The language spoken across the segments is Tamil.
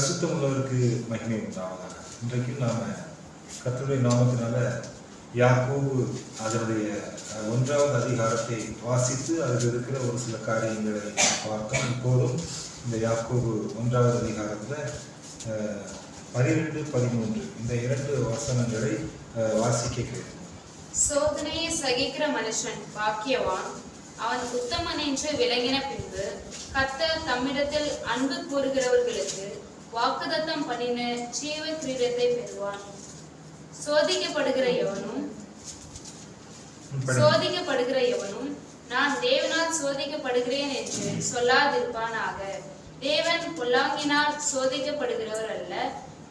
பரிசுத்தம் உள்ளவருக்கு மகிமை உண்டாவதாக. இன்றைக்கு நாம கர்த்தருடைய நாமத்தினால யாக்கோபு அதனுடைய 1வது அதிகாரத்தை வாசித்து அதில் இருக்கிற ஒரு சில காரியங்களை பார்த்தோம். இப்போதும் இந்த யாக்கோபு 1வது அதிகாரத்தில் 12, 13 இந்த 2 வசனங்களை வாசிக்க கேட்கும். சோதனையை சகிக்கிற மனுஷன் பாக்கியவான், அவன் உத்தமன் என்று விளங்கின பின்பு கர்த்தர் தம்மிடத்தில் அன்பு கூறுகிறவர்களுக்கு வாக்குத்தத்தம் பண்ணின ஜீவ கிரீடத்தை பெறுவான். சோதிக்கப்படுகிற எவனும் நான் தேவனால் சோதிக்கப்படுகிறேன் என்று சொல்லாதிருப்பானாக. தேவன் பொல்லாங்கினால் சோதிக்கப்படுகிறவர் அல்ல,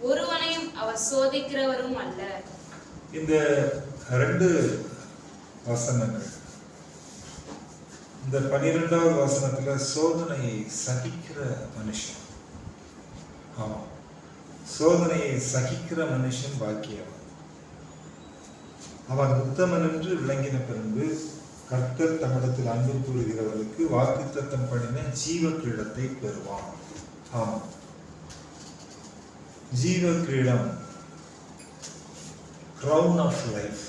ஒருவனையும் அவர் சோதிக்கிறவரும் அல்ல. இந்த 2 வசனங்கள், இந்த 12வது வசனத்துல சோதனையை சகிக்கிற மனுஷன், ஆமா, சோதனையை சகிக்கிற மனுஷன் பாக்கியவன். அவன் உத்தமன் என்று விளங்கின பின்பு கர்த்தர் தம்மிடத்தில் அன்பு கூறுகிறவர்களுக்கு வாக்குத்தத்தம் பண்ணின ஜீவ கிரீடத்தை பெறுவான். ஆமா, ஜீவ கிரீடம், crown of life.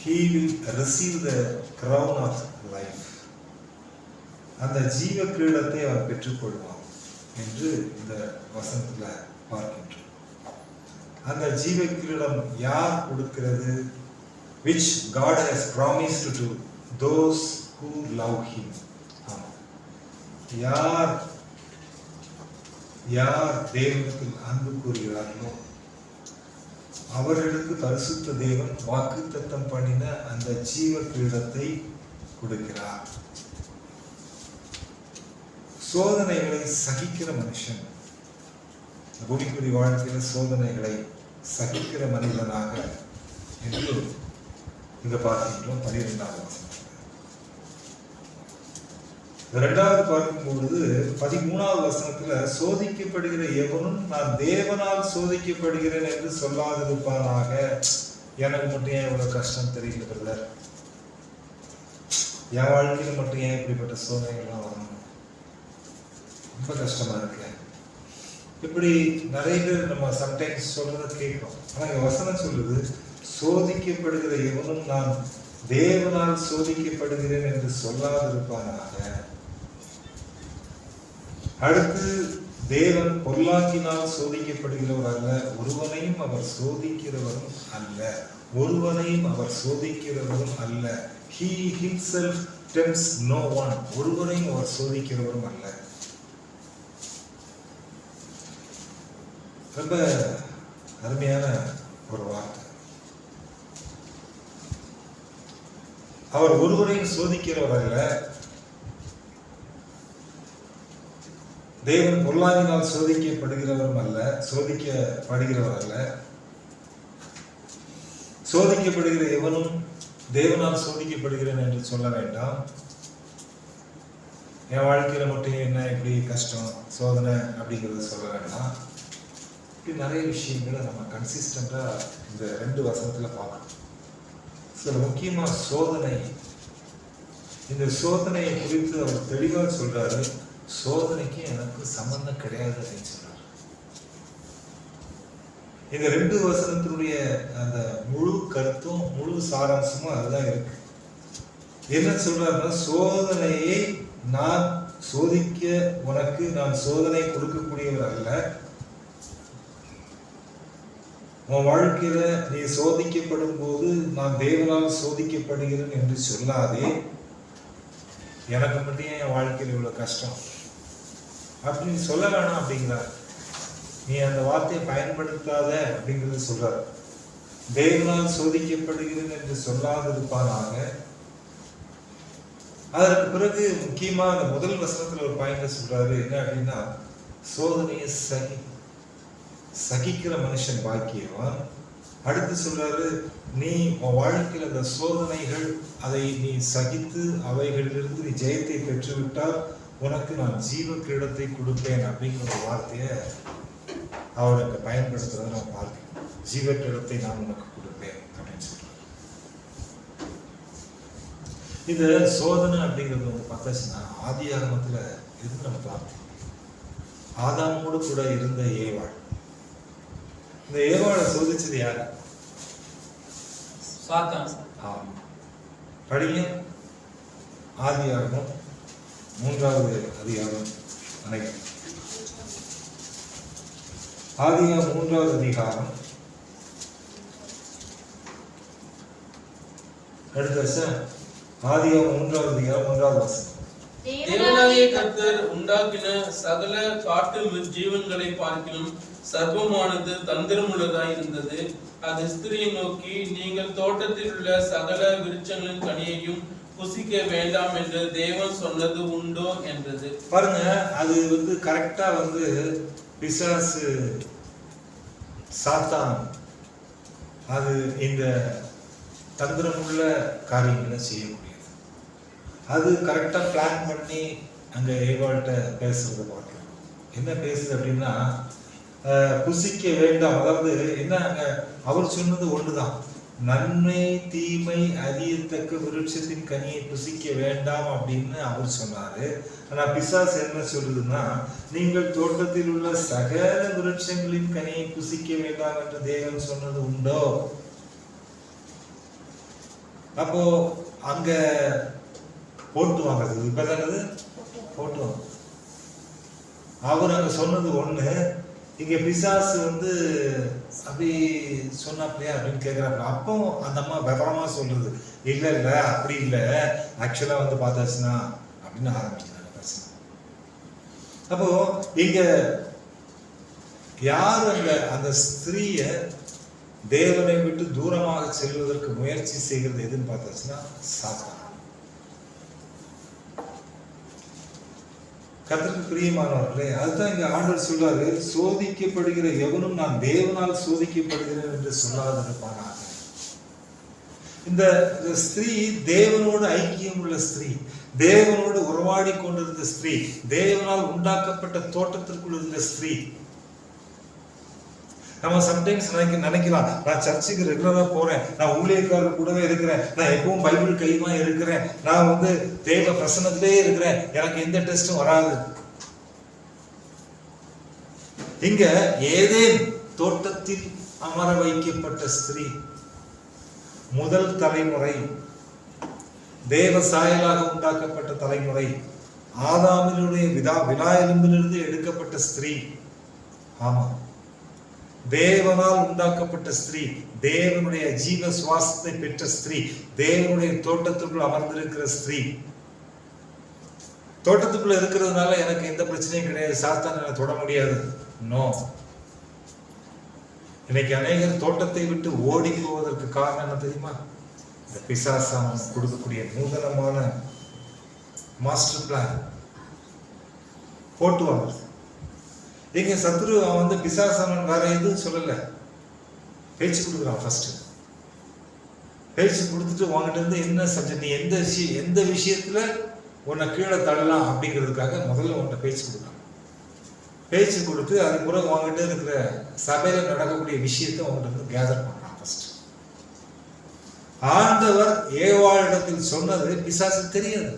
He will receive the crown of life. அந்த ஜீவ கிரீடத்தை அவன் பெற்றுக்கொள்வான் என்று இந்த வசனத்தில் பார்க்கின்றோம். அந்த ஜீவ கிரீடம் யார் கொடுக்கிறது? Which God has promised to those who love Him. யார் தேவனுக்கு அன்பு கூறுகிறார்களோ அவர்களுக்கு பரிசுத்த தேவன் வாக்குத்தத்தம் பண்ணின அந்த ஜீவ கிரீடத்தை கொடுக்கிறார். சோதனைகளை சகிக்கிற மனுஷன், பூமிக்குரிய வாழ்க்கையில சோதனைகளை சகிக்கிற மனிதனாக என்று இங்க பார்க்கின்றோம். 12வது வசனம். 2வது பார்க்கும்பொழுது 13வது வசனத்துல சோதிக்கப்படுகிற எவனும் நான் தேவனால் சோதிக்கப்படுகிறேன் என்று சொல்லாதிருப்பானாக. எனக்கு மட்டும் ஏன் இவ்வளவு கஷ்டம் தெரியல பிரதர், என் வாழ்க்கையில மட்டும் ஏன் இப்படிப்பட்ட சோதனைகள்லாம் வரணும், ரொம்ப கஷ்டமா இருக்கு. இப்படி நிறைய பேர் நம்ம சம்டைம்ஸ் சொல்றத கேட்கிறோம். ஆனா இங்க வசனம் சொல்லுது சோதிக்கப்படுகிற எவனும் நான் தேவனால் சோதிக்கப்படுகிறேன் என்று சொல்லாதிருப்பானாக. அடுத்து, தேவன் பொல்லாங்கினால் சோதிக்கப்படுகிறவர் அல்ல, ஒருவனையும் அவர் சோதிக்கிறவரும் அல்ல, ஒருவனையும் அவர் சோதிக்கிறவரும் அல்ல. He himself tempts no one. ஒருவனையும் அவர் சோதிக்கிறவரும் அல்ல. ரொம்ப அருமையான ஒரு வார்த்தை. அவர் ஒருவரையும் சோதிக்கிறவர் அல்ல, தேவன் பொல்லாங்கினால் சோதிக்கப்படுகிறவரும் அல்ல, சோதிக்கப்படுகிறவர் அல்ல. சோதிக்கப்படுகிற எவனும் தேவனால் சோதிக்கப்படுகிறேன் என்று சொல்ல வேண்டாம். என் வாழ்க்கையில மட்டும் என்ன இப்படி கஷ்டம் சோதனை அப்படிங்கிறத சொல்ல வேண்டாம். இப்படி நிறைய விஷயங்களை நம்ம கன்சிஸ்டண்டா இந்த 2 வசனத்துல பார்க்கணும். சில முக்கியமா சோதனை, இந்த சோதனையை குறித்து அவர் தெளிவா சொல்றாரு. சோதனைக்கு எனக்கு சம்பந்தம் கிடையாது அப்படின்னு சொல்றாரு. இந்த 2 வசனத்தினுடைய அந்த முழு கருத்தும் முழு சாராம்சமும் அதுதான் இருக்கு. என்ன சொல்றாருன்னா, சோதனையை நான் சோதிக்க உனக்கு நான் சோதனை கொடுக்கக்கூடியவர் அல்ல. உன் வாழ்க்கையில நீ சோதிக்கப்படும் போது நான் தேவனால் சோதிக்கப்படுகிறேன் என்று சொல்லாதே. எனக்கு மட்டும் என் வாழ்க்கையில் இவ்வளவு கஷ்டம் அப்படின்னு சொல்ல வேணாம் அப்படிங்கிறார். நீ அந்த வார்த்தையை பயன்படுத்தாத அப்படிங்கிறது சொல்றார். தேவனால் சோதிக்கப்படுகிறேன் என்று சொல்லாதிருப்பானாக. அதற்கு பிறகு முக்கியமா அந்த முதல் வசனத்துல ஒரு பாயிண்ட் சொல்றாரு. என்ன அப்படின்னா, சோதனையை சகிக்கிற மனுஷன் பாக்கியவான். அடுத்து சொல்றாரு, நீ உன் வாழ்க்கையில் அந்த சோதனைகள் அதை நீ சகித்து அவைகளிலிருந்து நீ ஜெயத்தை பெற்றுவிட்டால் உனக்கு நான் ஜீவ கிரீடத்தை கொடுப்பேன் அப்படிங்கிற ஒரு வார்த்தையை அவருக்கு பயன்படுத்துறதை நான் பார்க்கிறேன். ஜீவ கிரீடத்தை நான் உனக்கு கொடுப்பேன் அப்படின்னு சொல்றேன். இந்த சோதனை அப்படிங்கிறது பார்த்தாச்சுன்னா ஆதியாகமத்துல இருந்து நம்ம பார்த்தோம். ஆதாமோடு கூட இருந்த ஏவாள். இந்த ஏவாளை சோதிச்சது யாரு? சாத்தான். ஆமா. படிங்க ஆதியாகமம் 3வது அதிகாரம் நினைக்கிறேன். ஆதியாகமம் 3வது அதிகாரம் அடுத்த வருஷம். ஆதியாகமம் 3வது அதிகாரம் 1வது வசனம். தேவனாகிய கர்த்தர் உண்டாக்கின சகல காட்டு ஜீவன்களை பார்க்கிலும் சர்வமானது தந்திரமுள்ளதாய் இருந்தது. அது ஸ்திரியை நோக்கி, நீங்கள் தோட்டத்தில் உள்ள சகல விருட்சங்களின் கனியையும் புசிக்க வேண்டாம் என்று தேவன் சொன்னது உண்டோ என்றது. பாருங்க, அது கரெக்டா பிசாசு சாத்தான் அது இந்த தந்திரமுள்ள காரியங்களை செய்யக்கூடியது. அது கரெக்டா பிளான் பண்ணி அங்க ஏவாள்கிட்ட பேசுறத பார்க்கலாம். என்ன பேசுது அப்படின்னா, புசிக்க வேண்டாம். அதாவது என்ன, அங்க அவர் சொன்னது ஒண்ணுதான், நன்மை தீமை அறியத்தக்க விருட்சத்தின் கனியை புசிக்க வேண்டாம் அப்படின்னு அவர் சொன்னாரு. ஆனா பிசாசு என்ன சொல்லுதுன்னா, நீங்கள் தோட்டத்தில் உள்ள சகல விருட்சங்களின் கனியை புசிக்க வேண்டாம் என்று தேவன் சொன்னது உண்டோ? அப்போ அங்க போட்டு வாங்குறது இப்பதானது போட்டு வாங்க. அவர் அங்க சொன்னது ஒண்ணு, இங்க பிசாசு அப்படி சொன்னாப்லையா அப்படின்னு கேட்கிறாப்ல. அப்போ அந்த அம்மா விவரமா சொல்றது, இல்ல இல்ல அப்படி இல்ல, ஆக்சுவலா பார்த்தாச்சுன்னா அப்படின்னு ஆரம்பிக்கிறாங்க பிரச்சனை. அப்போ இங்க யாரு அந்த ஸ்திரீய தேவனை விட்டு தூரமாக செல்வதற்கு முயற்சி செய்கிறது எதுன்னு பார்த்தாச்சுன்னா சாத்தான். கர்த்தருக்கு பிரியமானவர்களே, அதுதான் இங்க ஆண்டவர் சொல்றாரு, சோதிக்கப்படுகிற எவனும் நான் தேவனால் சோதிக்கப்படுகிறேன் என்று சொல்லாதிருப்பானாக. இந்த ஸ்திரீ தேவனோடு ஐக்கியம் உள்ள ஸ்திரீ, தேவனோடு உறவாடி கொண்டிருந்த ஸ்திரீ, தேவனால் உண்டாக்கப்பட்ட தோட்டத்திற்குள் இருந்த ஸ்திரீ. நம்ம சம்டைம்ஸ் நினைக்கலாம், நான் சர்ச்சுக்கு ரெகுலரா போறேன், நான் ஊழியக்காரர் கூடவே இருக்கிறேன், நான் எப்பவும் பைபிள் கையுமா இருக்கிறேன், நான் தேவ பிரசன்னத்திலே இருக்கிறேன், எனக்கு எந்த டெஸ்டும் வராது. இங்க ஏதேன் தோட்டத்தில் அமர வைக்கப்பட்ட ஸ்திரீ, முதல் தலைமுறை, தேவ சாயலாக உண்டாக்கப்பட்ட தலைமுறை, ஆதாமினுடைய விலா எலும்பிலிருந்து எடுக்கப்பட்ட ஸ்திரீ. ஆமா, தேவனால் உண்டாக்கப்பட்ட ஸ்திரீ, தேவனுடைய ஜீவ சுவாசத்தை பெற்ற ஸ்திரீ, தேவனுடைய தோட்டத்துக்குள் அமர்ந்திருக்கிற ஸ்திரீ. தோட்டத்துக்குள்ள இருக்கிறதுனால எனக்கு எந்த பிரச்சனையும் கிடையாது, சாத்தான் என்னை தொட முடியாது. நோ. இன்னைக்கு அநேகர் தோட்டத்தை விட்டு ஓடி போவதற்கு காரணம் என்ன தெரியுமா? இந்த பிசாசான் கொடுக்கக்கூடிய நூதனமான மாஸ்டர் பிளான் போட்டு வாங்க. இங்க சத்ரு அவன் பிசாசானன் வேற எதுவும் சொல்லல, பேச்சு கொடுக்குறான். ஃபர்ஸ்ட் பேச்சு கொடுத்துட்டு உங்ககிட்ட இருந்து என்ன சப்ஜெக்ட், நீ எந்த விஷயத்துல உன்னை கீழே தள்ளலாம் அப்படிங்கிறதுக்காக முதல்ல உன்கிட்ட பேச்சு கொடுக்குறான். பேச்சு கொடுத்து அது பிறகு உங்ககிட்ட இருக்கிற சபையில நடக்கக்கூடிய விஷயத்தை உங்ககிட்ட இருந்து கேதர் பண்றான். ஃபர்ஸ்ட் ஆண்டவர் ஏவாளிடத்தில் சொன்னது பிசாசு தெரியாது,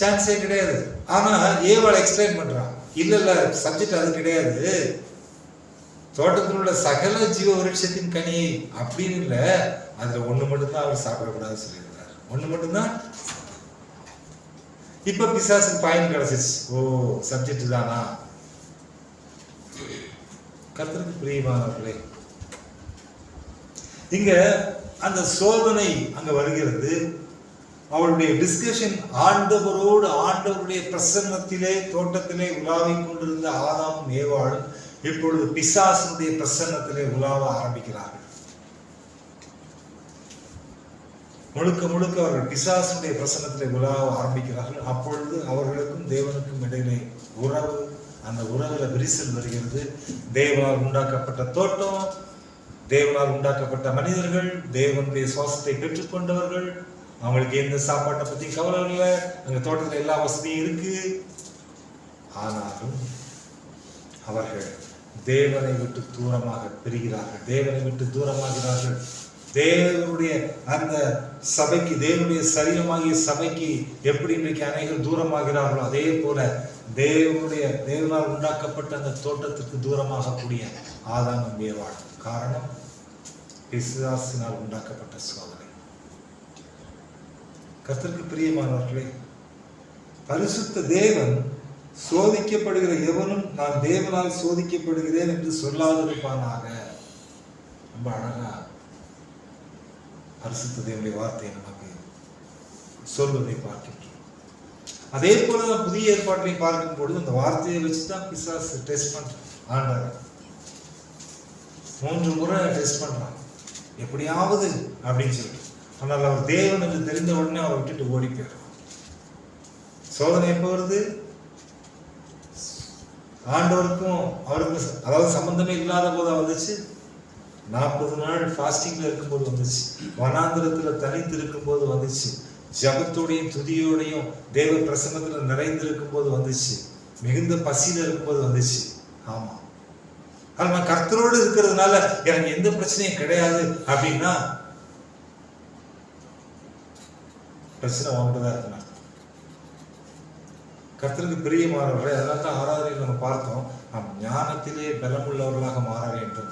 சான்ஸே கிடையாது. ஆனா ஏவாள் எக்ஸ்பிளைன் பண்றான், இல்ல இல்ல சப்ஜெக்ட் அது கிடையாது, தோட்டத்தில் உள்ள சகல ஜீவ விருட்சத்தின் கனியை அப்படின்னு இல்ல, அதுல ஒண்ணு மட்டும்தான் அவர் சாப்பிடக்கூடாது சொல்லியிருந்தார், ஒண்ணு மட்டும்தான். இப்ப பிசாசுக்கு பாயிண்ட் கிடைச்சிச்சு, ஓ சப்ஜெக்ட் தானா. கர்த்தருக்கு பிரியமானவர்களே, இங்க அந்த சோதனை அங்க வருகிறது. அவளுடைய டிஸ்கஷன் ஆண்டவரோடு, ஆண்டவருடைய பிரசன்னத்திலே தோட்டத்திலே உலாவிக் கொண்டிருந்த ஆதாமும் ஏவாளும் இப்பொழுது பிசாசனுடைய பிரசன்னத்திலே உலாவ ஆரம்பிக்கிறார்கள். முழுக்க முழுக்க அவர்கள் பிசாசனுடைய பிரசன்னத்திலே உலாவ ஆரம்பிக்கிறார்கள். அப்பொழுது அவர்களுக்கும் தேவனுக்கும் இடையிலே உறவு, அந்த உறவுல விரிசல் வருகிறது. தேவனால் உண்டாக்கப்பட்ட தோட்டம், தேவனால் உண்டாக்கப்பட்ட மனிதர்கள், தேவனுடைய சுவாசத்தை பெற்றுக்கொண்டவர்கள், அவங்களுக்கு எந்த சாப்பாட்டை பத்தி கவலை இல்லை, அங்க தோட்டத்துல எல்லா வசதியும் இருக்கு. ஆனாலும் அவர்கள் தேவனை விட்டு தூரமாக பிரிகிறார்கள், தேவனை விட்டு தூரமாகிறார்கள். தேவனுடைய அந்த சபைக்கு, தேவனுடைய சரீரமாகிய சபைக்கு எப்படி இன்றைக்கு அநேகர் தூரமாகிறார்களோ அதே போல தேவனால் உண்டாக்கப்பட்ட அந்த தோட்டத்திற்கு தூரமாகக்கூடிய ஆதாம் ஏவாள். காரணம் பிசாசினால் உண்டாக்கப்பட்ட சோதனை. கர்த்தருக்கு பிரியமானவர்களே, பரிசுத்த தேவன் சோதிக்கப்படுகிற எவனும் நான் தேவனால் சோதிக்கப்படுகிறேன் என்று சொல்லாதிருப்பானாக. ரொம்ப அழகா பரிசுத்த தேவனுடைய வார்த்தையை நமக்கு சொல்வதை பார்க்கின்றோம். அதே போலதான் புதிய ஏற்பாட்டை பார்க்கும் பொழுது அந்த வார்த்தையை வச்சுதான் பிசாசு டெஸ்ட் பண்றான். ஆண்டவர் 3 முறை டெஸ்ட் பண்றான், எப்படியாவது அப்படின்னு சொல்லிட்டு. ஆனால் அவர் தேவன் என்று தெரிந்த உடனே அவரை விட்டுட்டு ஓடி போயிடுறான். சோதனை எப்போ வருது? ஆண்டவருக்கும் அவருக்கு அதாவது சம்பந்தமே இல்லாத போது வந்துச்சு. 40 நாள் ஃபாஸ்டிங்ல இருக்கும்போது வந்துச்சு. வனாந்திரத்துல தனித்து இருக்கும் போது வந்துச்சு. ஜபத்தோடையும் துதியோடையும் தேவ பிரசன்னத்துல நிறைந்திருக்கும் போது வந்துச்சு. மிகுந்த பசியில இருக்கும்போது வந்துச்சு. ஆமா, ஆனா கர்த்தரோடு இருக்கிறதுனால எனக்கு எந்த பிரச்சனையும் கிடையாது அப்படின்னா பிரச்சனை வாங்கிட்டுதான் இருக்கணும். கர்த்தருக்கு பிரியமானவர்களே, அதனால தான் ஆராதனையில் நம்ம பார்த்தோம், நாம் ஞானத்திலே பலமுள்ளவர்களாக மாற வேண்டும்.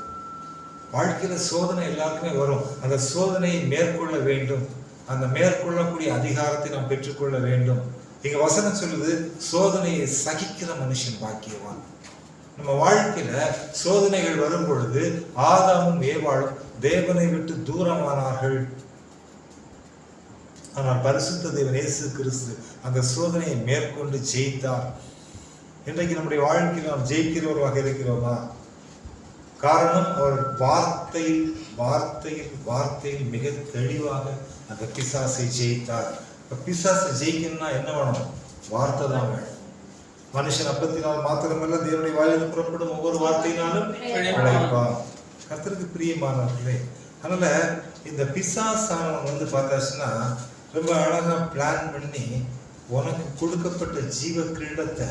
வாழ்க்கையில சோதனை எல்லாருக்குமே வரும். அந்த சோதனையை மேற்கொள்ள வேண்டும். அந்த மேற்கொள்ளக்கூடிய அதிகாரத்தை நாம் பெற்றுக்கொள்ள வேண்டும். இங்க வசனம் சொல்லுது, சோதனையை சகிக்கிற மனுஷன் பாக்கியவான். நம்ம வாழ்க்கையில சோதனைகள் வரும் பொழுது ஆதாமும் ஏவாளும் தேவனை விட்டு தூரமானார்கள். ஆனால் பரிசுத்த தேவன் இயேசு கிறிஸ்து அந்த சோதனையை மேற்கொண்டு ஜெயித்தார். இன்றைக்கு நம்முடைய வாழ்க்கையில் நாம் ஜெயிக்கிறவர்களாக இருக்கிறோமா? காரணம், அவர் வார்த்தையில் வார்த்தையில் வார்த்தையில் மிக தெளிவாக அந்த பிசாசை ஜெயித்தார். பிசாசை ஜெயிக்கணும்னா என்ன வேணும்? வார்த்தை தான் வேணும். மனுஷன் அப்பத்தினால் மாத்திரமல்ல, தேவனுடைய வாயிலிருந்து புறப்படும் ஒவ்வொரு வார்த்தையினாலும் பிழைப்பான். கர்த்தருக்கு பிரியமானவர்களே, அதனால இந்த பிசாசானவன் பார்த்தாச்சுன்னா ரொம்ப அழகா பிளான் பண்ணி உனக்கு கொடுக்கப்பட்ட ஜீவ கிரீடத்தை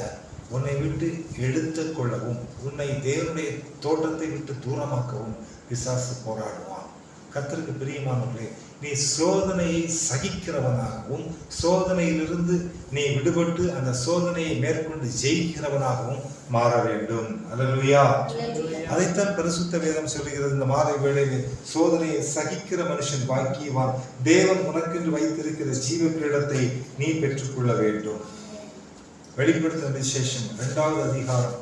உன்னை விட்டு எடுத்து கொள்ளவும், உன்னை தேவனுடைய தோட்டத்தை விட்டு தூரமாக்கவும் பிசாசு போராடுவான். கர்த்தருக்கு பிரியமானவர்களே, நீ சோதனையை சகிக்கிறவனாகவும் சோதனையிலிருந்து நீ விடுபட்டு அந்த சோதனையை மேற்கொண்டு ஜெயிக்கிறவனாகவும் மாற வேண்டும். அல்லேலூயா. அதைத்தான் பரிசுத்த வேதம் சொல்லுகிறது. இந்த மாலை வேளையில் சோதனையை சகிக்கிற மனுஷன் பாக்கியவான். தேவன் உனக்கென்று வைத்திருக்கிற ஜீவ கிரீடத்தை நீ பெற்றுக்கொள்ள வேண்டும். வெளிப்படுத்தின விசேஷம் 2வது அதிகாரம்,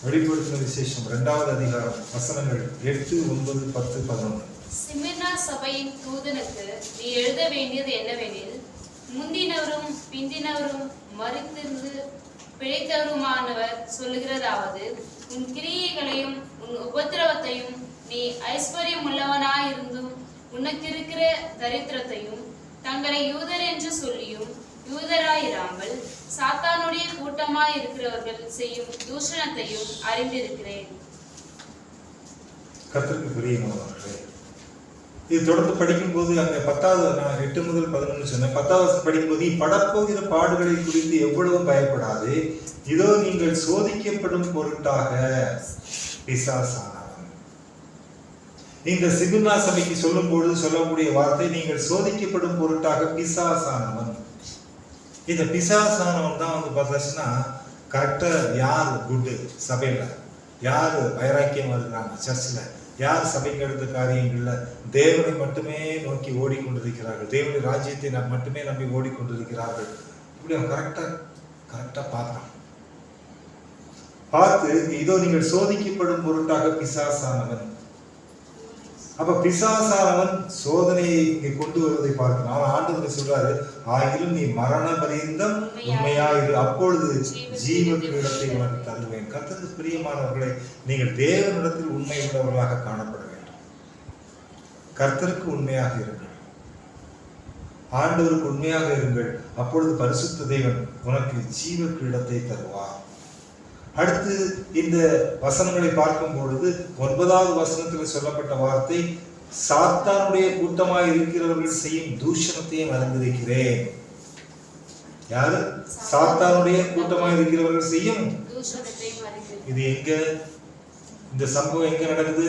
வெளிப்படுத்தின விசேஷம் 2வது அதிகாரம் வசனங்கள் 8, 9, 10, 11. சிமிர்னா சபையின் தூதனுக்கு நீ எழுத வேண்டியது என்னவெனில், முந்தினவரும் பிந்தினவரும் மரித்திருந்து பிழைத்தவருமானவர் சொல்லுகிறதாவது, உன் கிரியைகளையும் உன் உபத்திரவத்தையும் நீ ஐஸ்வர்யம் உள்ளவனாயிருந்தும் உனக்கிருக்கிற தரித்திரத்தையும் தங்களை யூதர் என்று சொல்லியும் யூதராயிராமல் சாத்தானுடைய கூட்டமாய் இருக்கிறவர்கள் செய்யும் தூஷணத்தையும் அறிந்திருக்கிறேன். கர்த்தருக்கு பிரியமானவர்களே, இது தொடர்ந்து படிக்கும்போது அங்க 10வது, நான் 8 முதல் 11 சொன்னேன். 10வது படிக்கும்போது, படப்போகிற பாடுகளை குறித்து எவ்வளவும் பயப்படாது, இதோ நீங்கள் சோதிக்கப்படும் பொருட்டாக பிசாசானவன். இந்த சிமிர்னா சபைக்கு சொல்லும் பொழுது சொல்லக்கூடிய வார்த்தை, நீங்கள் சோதிக்கப்படும் பொருட்டாக பிசாசானவன். இந்த பிசாசானவன் தான் பார்த்தாச்சுன்னா கரெக்டா யார் குட்டு சபையில, யார் வைராக்கியமா இருக்கிறாங்க சர்ச்சில், யார் சபைக்கு எடுத்த காரியங்கள்ல தேவனை மட்டுமே நோக்கி ஓடிக்கொண்டிருக்கிறார்கள், தேவனுடைய ராஜ்யத்தை மட்டுமே நம்பி ஓடிக்கொண்டிருக்கிறார்கள். இப்படி அவன் கரெக்டா பார்த்து இதோ நீங்கள் சோதிக்கப்படும் பொருட்டாக பிசாசானவன். அப்ப பிசாசானவன் சோதனையை இங்கே கொண்டு வருவதை பார்க்கலாம். அவன் ஆண்டவர் சொல்றாரு, ஆகிலும் நீ மரண பரியந்தம் உண்மையாயிரு, அப்பொழுது ஜீவ கிரீடத்தை உனக்கு தருவேன். கர்த்தருக்கு பிரியமானவர்களை, நீங்கள் தேவனிடத்தில் உண்மை உள்ளவர்களாக காணப்பட வேண்டும். கர்த்தருக்கு உண்மையாக இருங்கள், ஆண்டவருக்கு உண்மையாக இருங்கள், அப்பொழுது பரிசுத்த தேவன் உனக்கு ஜீவ கிரீடத்தை தருவார். அடுத்து இந்த வசனங்களை பார்க்கும் பொழுது 9வது வசனத்தில் சொல்லப்பட்ட வார்த்தை, சாத்தானுடைய கூட்டமாய் இருக்கிறவர்கள் செய்யும் தூஷணத்தையும் அறிந்திருக்கிறேன். யாரு? சாத்தானுடைய கூட்டமாய் இருக்கிறவர்கள் செய்யும் இது எங்க? இந்த சம்பவம் எங்க நடக்குது?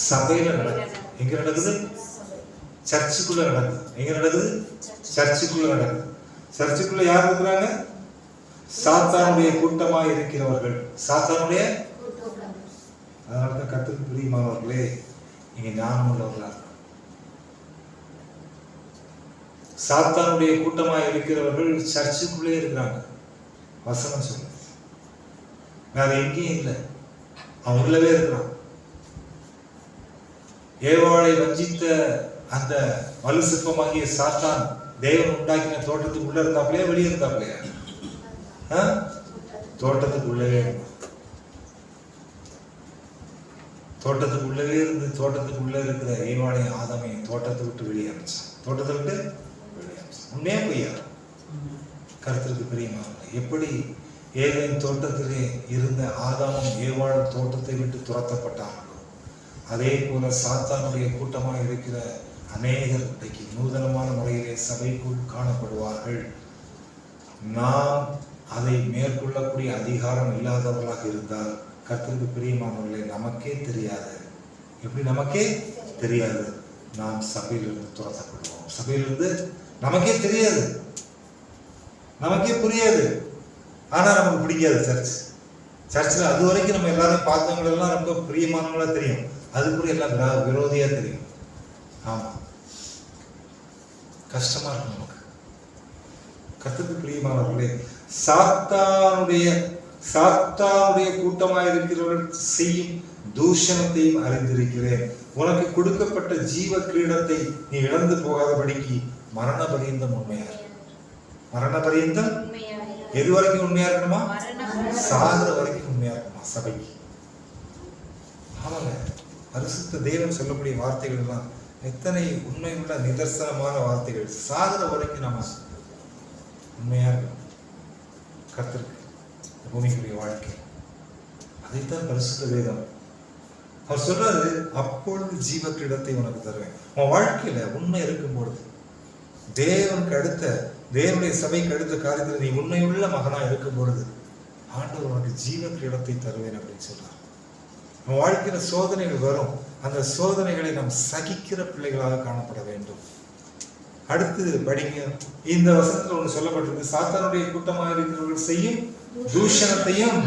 சபையில நடக்குது. எங்க நடக்குது? சர்ச்சுக்குள்ள நடக்குது. எங்க நடக்குது? சர்ச்சுக்குள்ள நடக்குது. சர்ச்சுக்குள்ள யார் இருக்கிறாங்க? சாத்தானுடைய கூட்டமாக இருக்கிறவர்கள். சாத்தானுடைய, அதனாலதான் கர்த்தருக்கு பிரியமானவர்களே, நீங்க ஞானம் உள்ளவர்களா. சாத்தானுடைய கூட்டமாக இருக்கிறவர்கள் சர்ச்சுக்குள்ளே இருக்கிறாங்க. வசனம் சொல்லுங்க, வேற எங்கேயும் இல்லை, அவன் உள்ளவே இருக்கிறான். ஏவாளை வஞ்சித்த அந்த வலு சிற்பமாகிய சாத்தான் தேவன் உண்டாக்கின தோட்டத்துக்கு உள்ள இருந்தாப்லையா வெளியே இருந்தாப்லையா? தோட்டத்துக்கு உள்ளவே இருந்தான். தோட்டத்துக்கு உள்ளவே இருந்து தோட்டத்துக்கு உள்ள இருக்கிற ஏவாளையும் ஆதாமையும் தோட்டத்தை விட்டு வெளியே அனுப்பிச்சான். தோட்டத்தை விட்டு வெளியே அனுப்பிச்சான். உண்மையா பொய்யா? கர்த்தருக்கு பிரியமானவர்களே, எப்படி ஏதேன் தோட்டத்திலே இருந்த ஆதாமும் ஏவாளும் தோட்டத்தை விட்டு துரத்தப்பட்டார்களோ, அதே போல சாத்தானுடைய கூட்டமாக இருக்கிற அநேகர் இன்றைக்கு நூதனமான முறையிலே சபைக்குள் காணப்படுவார்கள். நாம் அதை மேற்கொள்ளக்கூடிய அதிகாரம் இல்லாதவர்களாக இருந்தால் கர்த்தருக்கு பிரியமானவர்களே, நமக்கே தெரியாது. எப்படி நமக்கே தெரியாது? நாம் சபையிலிருந்து துரத்தப்படுவோம். சபையிலிருந்து நமக்கே தெரியாது, நமக்கே புரியாது. ஆனா நமக்கு பிடிக்காது சர்ச். சர்ச்சில் அது வரைக்கும் நம்ம எல்லாரும் பார்த்தவங்களெல்லாம் ரொம்ப பிரியமானவங்களா தெரியும், அது கூட எல்லாம் விரோதியா தெரியும். ஆமா, கஷ்டமா இருக்கும் நமக்கு. கர்த்தருக்கு பிரியமானவர்களே, சாத்தானுடைய கூட்டமாக இருக்கிறவர்கள் செய்யும் தூஷணத்தையும் அறிந்திருக்கிறேன். உனக்கு கொடுக்கப்பட்ட ஜீவ கிரீடத்தை நீ இழந்து போகாதபடிக்கு மரண பரியந்தம் உண்மையா. மரண பரியந்தம் எது வரைக்கும் உண்மையா இருக்கணுமா? சாகிற வரைக்கும் உண்மையா இருக்கணுமா சபைக்கு. ஆமாங்க, பரிசுத்த தேவன் சொல்லக்கூடிய வார்த்தைகள் எல்லாம் எத்தனை உண்மையுள்ள நிதர்சனமான வார்த்தைகள். சாகிற வரைக்கும் நாம உண்மையா இருக்கணும் கர்த்தருக்கு, பூமிக்குரிய வாழ்க்கை. அதைத்தான் பரிசுத்த வேதம் அவர் சொல்றாரு, அப்பொழுது ஜீவ கிரீடத்தை உனக்கு தருவேன். உன் வாழ்க்கையில உண்மை இருக்கும் பொழுது, தேவனுக்கு அடுத்த, தேவனுடைய சபைக்கு அடுத்த காரியத்தில் நீ உண்மையுள்ள மகனா இருக்கும் பொழுது ஆண்டவர் உனக்கு ஜீவ கிரீடத்தை தருவேன் அப்படின்னு சொல்றார். உன் வாழ்க்கையில சோதனைகள் வரும், அந்த சோதனைகளை நாம் சகிக்கிற பிள்ளைகளாக காணப்பட வேண்டும். அடுத்து படிங்க, இந்த வசனத்துல ஒண்ணு சொல்லப்பட்டிருக்கு, சாத்தானுடைய கூட்டமாக இருக்கிறவர்கள் செய்யும் தூஷணத்தையும்.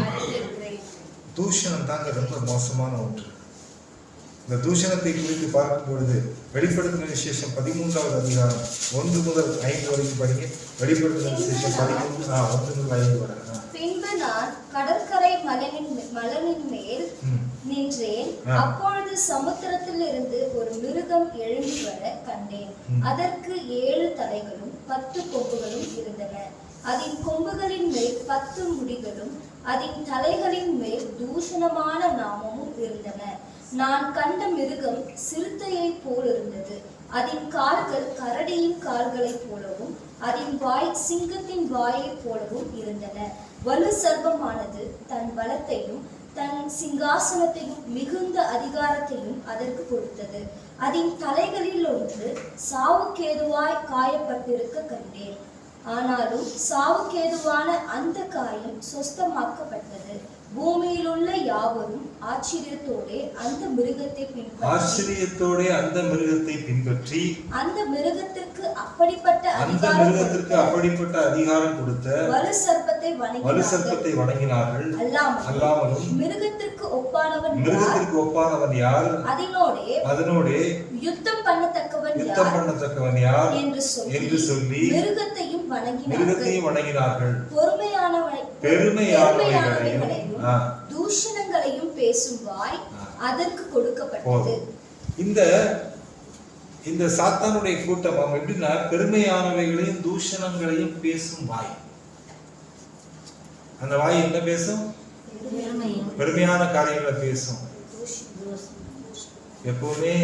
தூஷணம் தாங்க ரொம்ப மோசமான ஒன்று. இந்த தூஷணத்தை குறித்து பார்க்கும் பொழுது வெளிப்படுத்தின விசேஷம் 13வது அதிகாரம் 1 முதல் 5 வரைக்கும் படிங்க. வெளிப்படுத்தின விசேஷம் 13 1 முதல் 5 வரை. பின்பு நான் கடற்கரை மலனின் மேல் நின்றேன். அப்பொழுது சமுத்திரத்தில் இருந்து ஒரு மிருகம் எழும்பி வர கண்டேன். அதற்கு 7 தலைகளும் 10 கொம்புகளும் இருந்தன. அதன் கொம்புகளின் மேல் 10 முடிகளும் அதன் தலைகளின் மேல் தூஷணமான நாமமும் இருந்தன. நான் கண்ட மிருகம் சிறுத்தையை போல் இருந்தது. அதன் கால்கள் கரடியின் கால்களைப் போலவும் அதன் வாய் சிங்கத்தின் வாயைப் போலவும் இருந்தன. வலு சர்ப்பமானது தன் பலத்தையும் தன் சிங்காசனத்தையும் மிகுந்த அதிகாரத்தையும் அதற்கு கொடுத்தது. அதன் தலைகளில் ஒன்று சாவுக்கேதுவாய் காயப்பட்டிருக்க கண்டேன். ஆனாலும் சாவுக்கேதுவான அந்த காயம் சொஸ்தமாக்கப்பட்டது. பூமியில் உள்ள யாவரும் ஆச்சரியத்தோடே அந்த மிருகத்தை பின்பற்றி அந்த மிருகத்திற்கு அப்படிப்பட்ட அதிகாரம் கொடுத்த வலு சர்ப்பத்தை வணங்கினார்கள். அல்லாமலும் மிருகத்திற்கு ஒப்பானவன் யார், அதனோடே யுத்தம் பண்ணத்தக்கவன் யார் என்று சொல்லி மிருகத்தையும் வணங்கினார்கள். பெருமையானவைகளையும் தூஷணங்களையும் பேசும் வாய் அதற்கு கொடுக்கப்பட்டது. இந்த சாத்தானுடைய கூட்டம் அவங்க எப்படின்னா, பெருமையானவைகளையும் தூஷணங்களையும் பேசும் வாய். அந்த வாய் என்ன பேசும்? பெருமையான காரியங்களை பேசும். எப்பவுமே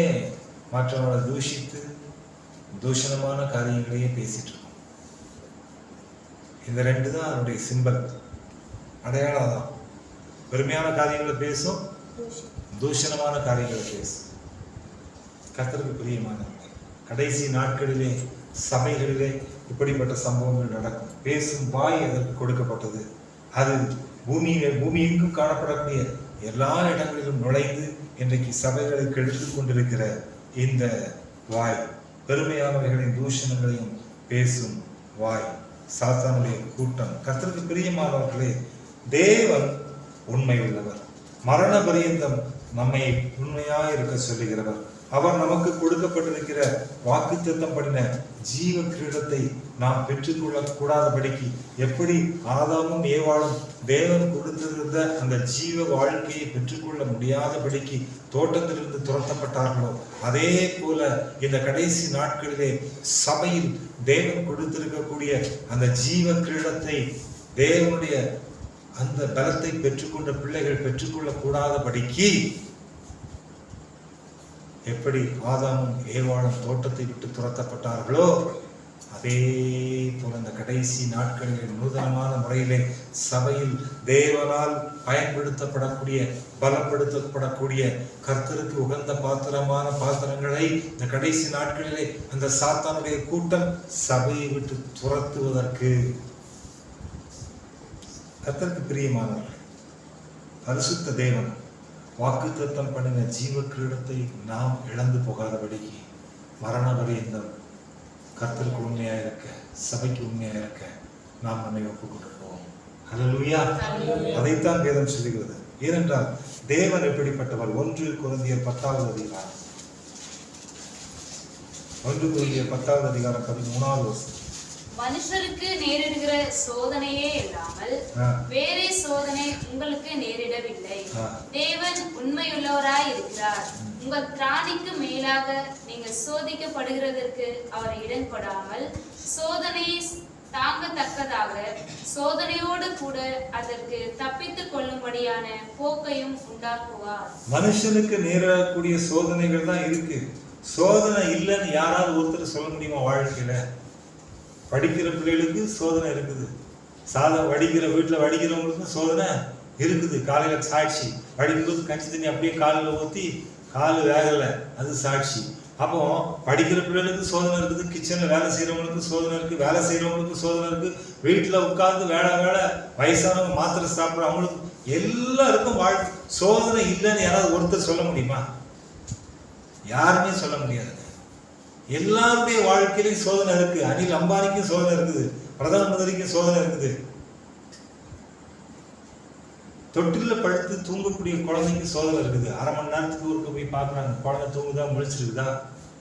மற்றவங்களை தூஷித்து தூஷணமான காரியங்களையே பேசிட்டு இருக்கும். இந்த 2 தான் அதனுடைய சிம்பல், அடையாளம் தான். பெருமையான காரியங்களை பேசும், தூஷணமான காரியங்களை பேசும். கர்த்தருக்கு பிரியமானவர்களே, கடைசி நாட்களிலே சபைகளிலே இப்படிப்பட்ட சம்பவங்கள் நடக்கும். பேசும் வாய் அதற்கு கொடுக்கப்பட்டது. அது பூமியெங்கும் காணப்படக்கூடிய எல்லா இடங்களிலும் நுழைந்து இன்றைக்கு சபைகளை கெடுத்துக் கொண்டிருக்கிற இந்த வாய், பெருமையானவைகளின் தூஷணங்களையும் பேசும் வாய், சாத்தானுடைய கூட்டம். கர்த்தருக்கு பிரியமானவர்களே, தேவன் உண்மை உள்ளவர், மரண பரியந்தம் நம்மை உண்மையாய் இருக்க சொல்லுகிறவர். அவர் நமக்கு கொடுக்கப்பட்டிருக்கிற வாக்குத்தத்தம் பண்ணின ஜீவ கிரீடத்தை நாம் பெற்றுக்கொள்ள கூடாதபடிக்கு, எப்படி ஆதாமும் ஏவாளும் தேவன் கொடுத்திருந்த அந்த ஜீவ வாழ்க்கையை பெற்றுக்கொள்ள முடியாதபடிக்கு தோட்டத்திலிருந்து துரத்தப்பட்டார்களோ, அதே போல இந்த கடைசி நாட்களிலே சபையில் தேவன் கொடுத்திருக்கக்கூடிய அந்த ஜீவ கிரீடத்தை, தேவனுடைய அந்த பலத்தை பெற்றுக்கொண்ட பிள்ளைகள் பெற்றுக்கொள்ள கூடாதபடிக்கு, எப்படி ஆதாமும் ஏவாளும் தோட்டத்தை விட்டு துரத்தப்பட்டார்களோ, அதே போல இந்த கடைசி நாட்களில் நூதனமான முறையிலே சபையில் தேவனால் பயன்படுத்தப்படக்கூடிய, பலப்படுத்தப்படக்கூடிய, கர்த்தருக்கு உகந்த பாத்திரங்களை இந்த கடைசி நாட்களிலே அந்த சாத்தானுடைய கூட்டம் சபையை விட்டு துரத்துவதற்கு, கர்த்தருக்கு பிரியமானவர்கள், பரிசுத்த தேவன் வாக்குத்தத்தம் பண்ணின ஜீவ கிரீடத்தை நாம் இழந்து போகாதபடிக்கு மரண பரியந்தம் கர்த்தருக்கு உண்மையா இருக்க, சபைக்கு உண்மையா இருக்க நாம் நம்மை ஒப்புக் கொண்டிருப்போம். ஹல்லேலூயா. அதைத்தான் வேதம் சொல்லுகிறது. ஏனென்றால் தேவன் எப்படிப்பட்டவர்? 1 கொரிந்தியர் 10வது அதிகாரம் 13வது வசனம். மனுஷருக்கு நேரிடுகிற சோதனையே இல்லாமல் வேறே சோதனை உங்களுக்கு நேரிடவில்லை. தேவன் உண்மையுள்ளவராய் இருக்கிறார். உங்கள் திராணிக்கு மேலாக நீங்கள் சோதிக்கப்படுகிறதற்கு அவர் இடம் கொடாமல் சோதனையை தாங்கத்தக்கதாக சோதனையோடு கூட அதற்கு தப்பித்துக் கொள்ளும்படியான போக்கையும் உண்டாக்குவார். மனுஷனுக்கு நேரக்கூடிய சோதனைகள் தான் இருக்கு. சோதனை இல்லைன்னு யாராவது ஒருத்தர் சொல்ல முடியுமா? வாழ்க்கையில படிக்கிற பிள்ளைகளுக்கு சோதனை இருக்குது, வடிக்கிற வீட்டில் வடிக்கிறவங்களுக்கும் சோதனை இருக்குது. காலையில் சாட்சி, வடிக்கும்போது கஞ்சி தண்ணி அப்படியே காலில் ஊற்றி கால் வேகலை, அது சாட்சி. அப்போ படிக்கிற பிள்ளைகளுக்கு சோதனை இருக்குது, கிச்சனில் வேலை செய்கிறவங்களுக்கு சோதனை இருக்குது, வேலை செய்கிறவங்களுக்கு சோதனை இருக்குது, வீட்டில் உட்கார்ந்து வேலை வயசானவங்க மாத்திரை சாப்பிட்றவங்களுக்கு எல்லாருக்கும் சோதனை இல்லைன்னு யாராவது ஒருத்தர் சொல்ல முடியுமா? யாருமே சொல்ல முடியாது. எல்லாருடைய வாழ்க்கையிலும் சோதனை இருக்கு. அனில் அம்பானிக்கும் சோதனை இருக்குது, பிரதம மந்திரிக்கும் சோதனை இருக்குது, தொட்டில படுத்து தூங்கக்கூடிய குழந்தைக்கு சோதனை இருக்குது. அரை மணி நேரத்துக்கு ஒருக்க போய் பார்க்குறாங்க, குழந்தை தூங்குதா, முழிச்சிருக்குதா,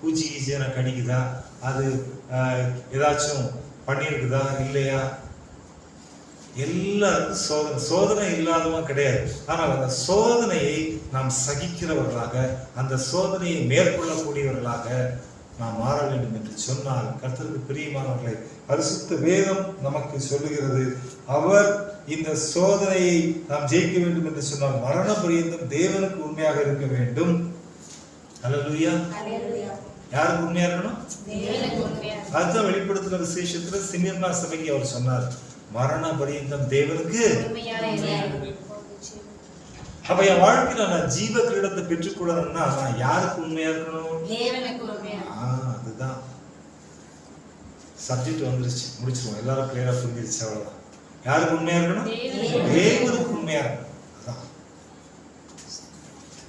பூச்சி ஈஸியான கடிக்குதா, அது ஏதாச்சும் பண்ணியிருக்குதா இல்லையா. எல்லாருக்கும் சோதனை இல்லாதவங்க கிடையாது. ஆனால் அந்த சோதனையை நாம் சகிக்கிறவர்களாக, அந்த சோதனையை மேற்கொள்ளக்கூடியவர்களாக நாம் மாற வேண்டும் என்று சொன்னால், கர்த்தருக்கு பிரியமானவர்களை, பரிசுத்த வேதம் நமக்கு சொல்லுகிறது, அவர் இந்த சோதனையை நாம் ஜெயிக்க வேண்டும் என்று சொன்னால் மரண பரியந்தம் தேவனுக்கு உண்மையாக இருக்க வேண்டும். ஹல்லேலூயா. யாருக்கு உண்மையா இருக்கணும்? அதுதான் வெளிப்படுத்துகிற விசேஷத்துல சிமிர்னா சபைக்கு அவர் சொன்னார், மரண பரியந்தம் தேவனுக்கு. அப்ப என் வாழ்க்கையில நான் ஜீவ கிரீடத்தை பெற்றுக்கொள்ளணும்னா நான் யாருக்கு உண்மையா இருக்கணும்? அதுதான் சப்ஜெக்ட் வந்துருச்சு, முடிச்சிருவோம். எல்லாரும் கிளியரா புரிஞ்சிருச்சு, அவ்வளவுதான். யாருக்கு உண்மையா இருக்கணும்? தேவனுக்கு உண்மையா இருக்கணும். அதான்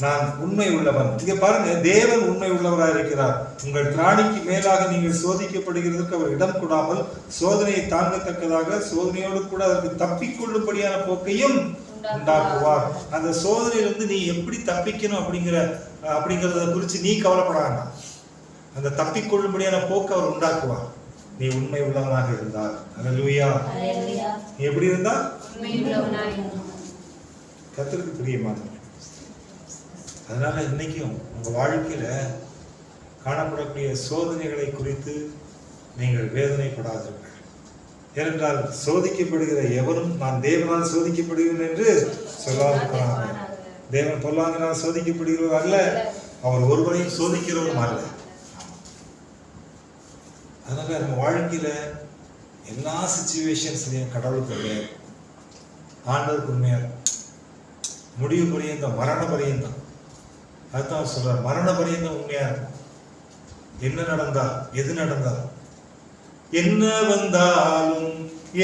நான் உண்மை உள்ளவன். இங்க பாருங்க, தேவன் உண்மை உள்ளவராக இருக்கிறார். உங்கள் திராணிக்கு மேலாக நீங்கள் சோதிக்கப்படுகிறதுக்கு அவர் இடம் கொடாமல் சோதனையை தாங்கத்தக்கதாக சோதனையோடு கூட அதற்கு தப்பிக்கொள்ளும்படியான போக்கையும் உண்டாக்குவார். அந்த சோதனையிலிருந்து நீ எப்படி தப்பிக்கணும் அப்படிங்கிறத குறித்து நீ கவலைப்பட வேண்டாம். அந்த தப்பிக்கொள்ளும்படியான போக்கு அவர் உண்டாக்குவார், நீ உண்மை உள்ளவனாக இருந்தால். ஹல்லேலூயா. நீ எப்படி இருந்தா? கர்த்தருக்கு பிரியமானவன். அதனால இன்னைக்கும் உங்க வாழ்க்கையில காணப்படக்கூடிய சோதனைகளை குறித்து நீங்கள் வேதனைப்படாதீர்கள். ஏனென்றால் சோதிக்கப்படுகிற எவரும் நான் தேவனால் சோதிக்கப்படுகிறேன் என்று சொல்லாதிருக்கிறாங்க. தேவன் பொல்லாங்கினால் சோதிக்கப்படுகிறவர் அல்ல, அவர் ஒருவரையும் சோதிக்கிறவரும் அல்ல. அதனால நம்ம வாழ்க்கையில எல்லா சிச்சுவேஷன்ஸ்லையும் கடவுளுக்கு உண்மையா, ஆண்டவருக்கு உண்மையா, முடிவு பரியந்தம், மரண பரியந்தம். அதுதான் சொல்றார், மரண பரியந்தம் உண்மையா இருக்கும். என்ன நடந்தால், எது நடந்தால், என்ன வந்தாலும்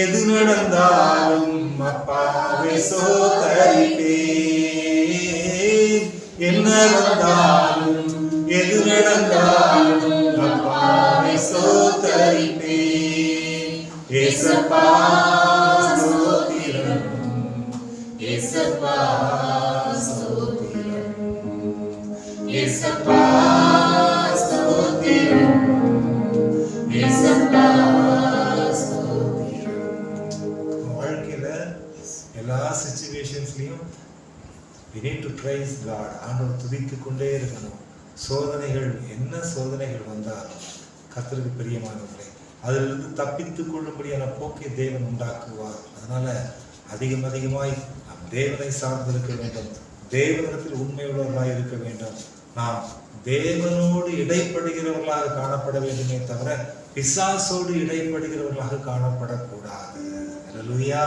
எது நடந்தாலும் அப்பாவை சோதரிப்பேன். என்ன வந்தாலும் எது நடந்தாலும் அப்பாவை ஸ்தோத்தரிப்பேன். ஏசப்பா ஸ்தோத்திரம், ஏசப்பா ஸ்தோத்திரம், ஏசப்பா ஸ்தோத்திரம், ஏசப்பா ஸ்தோத்திரம். வாழ்க்கையில எல்லா சிச்சுவேஷன்ஸ்லயும் we need to praise God. ஆண்டவர் துதித்துக் கொண்டே இருக்கணும். சோதனைகள் என்ன சோதனைகள் வந்தாலும் கர்த்தருக்கு பிரியமானவர்களே, அதிலிருந்து தப்பித்துக் கொள்ளும்படியான போக்கை தேவன் உண்டாக்குவார். அதனால அதிகமாய் நாம் தேவனை சார்ந்திருக்க வேண்டும். தேவனிடத்தில் உண்மையுள்ளவர்களாக இருக்க வேண்டும். நாம் தேவனோடு இடைப்படுகிறவர்களாக காணப்பட வேண்டுமே தவிர பிசாசோடு இடைப்படுகிறவர்களாக காணப்படக்கூடாது. அல்லேலூயா.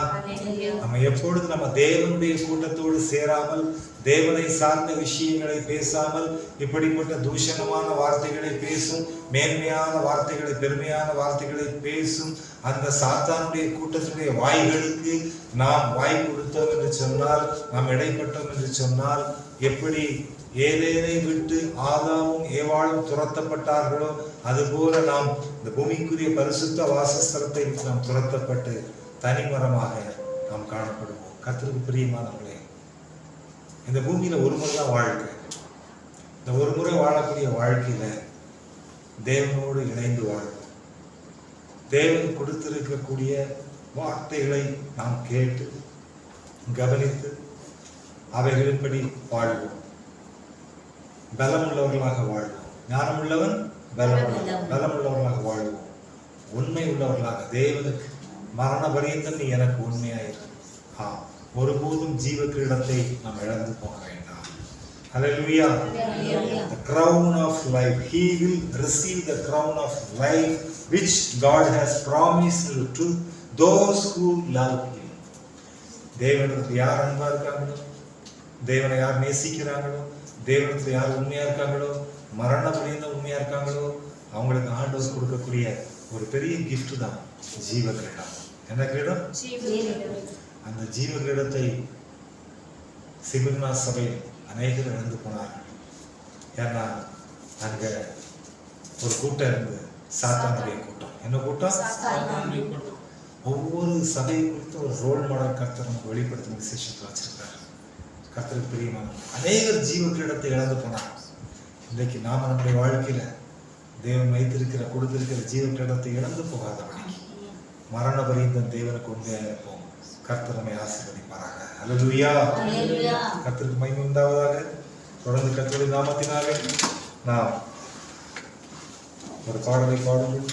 நம்ம எப்பொழுது நம்ம தேவனுடைய கூட்டத்தோடு சேராமல், தேவனை சார்ந்த விஷயங்களை பேசாமல், இப்படிப்பட்ட தூஷணமான வார்த்தைகளை பேசும், மேன்மையான வார்த்தைகளை, பெருமையான வார்த்தைகளை பேசும் அந்த சாத்தானுடைய கூட்டத்தினுடைய வாய்களுக்கு நாம் வாய் கொடுத்தோம் என்று சொன்னால், நாம் இடைப்பட்டோம் என்று சொன்னால், எப்படி ஏதேனை விட்டு ஆதாமும் ஏவாளும் துரத்தப்பட்டார்களோ அதுபோல நாம் இந்த பூமிக்குரிய பரிசுத்த வாசஸ்தலத்தை நாம் துரத்தப்பட்டு தனிமரமாக நாம் காணப்படுவோம். கர்த்தருக்கு பிரியமானவர்களே, இந்த பூமியில ஒரு முறை தான் வாழ்க்கை. இந்த ஒரு முறை வாழக்கூடிய வாழ்க்கையில தேவனோடு இணைந்து வாழ்வோம். தேவன் கொடுத்திருக்கக்கூடிய வார்த்தைகளை நாம் கேட்டு கவனித்து அவைகளின்படி வாழ்வோம். பலமுள்ளவர்களாக வாழ்வோம். ஞானமுள்ளவன் பலமுள்ளவர்களாக வாழ்வோம். உண்மை உள்ளவர்களாக, தேவனுக்கு மரண பரியந்தம் நீ எனக்கு உண்மையாயிரு. ஒருபோதும் ஜீவ கிரீடத்தை நாம் இழந்து போக வேண்டாம். Hallelujah. The crown of life. He will receive the crown of life which God has promised to those who love Him. தேவனிடத்தில் யார் அன்பா இருக்காங்களோ, தேவனை யார் நேசிக்கிறாங்களோ, தேவனிடத்தில் யார் உண்மையா இருக்காங்களோ, மரண பரியந்தம் உண்மையா இருக்காங்களோ, அவங்களுக்கு ஆண்டவர் கொடுக்கக்கூடிய ஒரு பெரிய gift தான் ஜீவ கிரீடம். என்ன கிரீடம்? அந்த ஜீவ கிரீடத்தை சிமிர்னா சபையில் அநேகர் இழந்து போனார்கள். ஏன்னா அங்க ஒரு கூட்டம் இருந்து, சாத்தானுடைய கூட்டம். என்ன கூட்டம்? ஒவ்வொரு சபையை குறித்து ஒரு ரோல் மாடல் கர்த்தர் நமக்கு வெளிப்படுத்தின விசேஷத்தில் வச்சிருக்காரு. கர்த்தருக்கு பிரியமான அநேகர் ஜீவ கிரீடத்தை இழந்து போனாங்க. இன்றைக்கு நாம நம்முடைய வாழ்க்கையில தேவன் வைத்திருக்கிற கொடுத்திருக்கிற ஜீவ கிரீடத்தை இழந்து போகாதபடி மரண பரியந்தம் தேவனுக்கு உண்மையாக இருப்போம். கர்த்தர் நம்மை ஆசீர்வதிப்பாராக. அல்லேலூயா. கர்த்தருக்கு மகிமை உண்டாவதாக. தொடர்ந்து கர்த்தருடைய நாமத்தினாலே நாம் ஒரு பாடலை பாடுவோம்.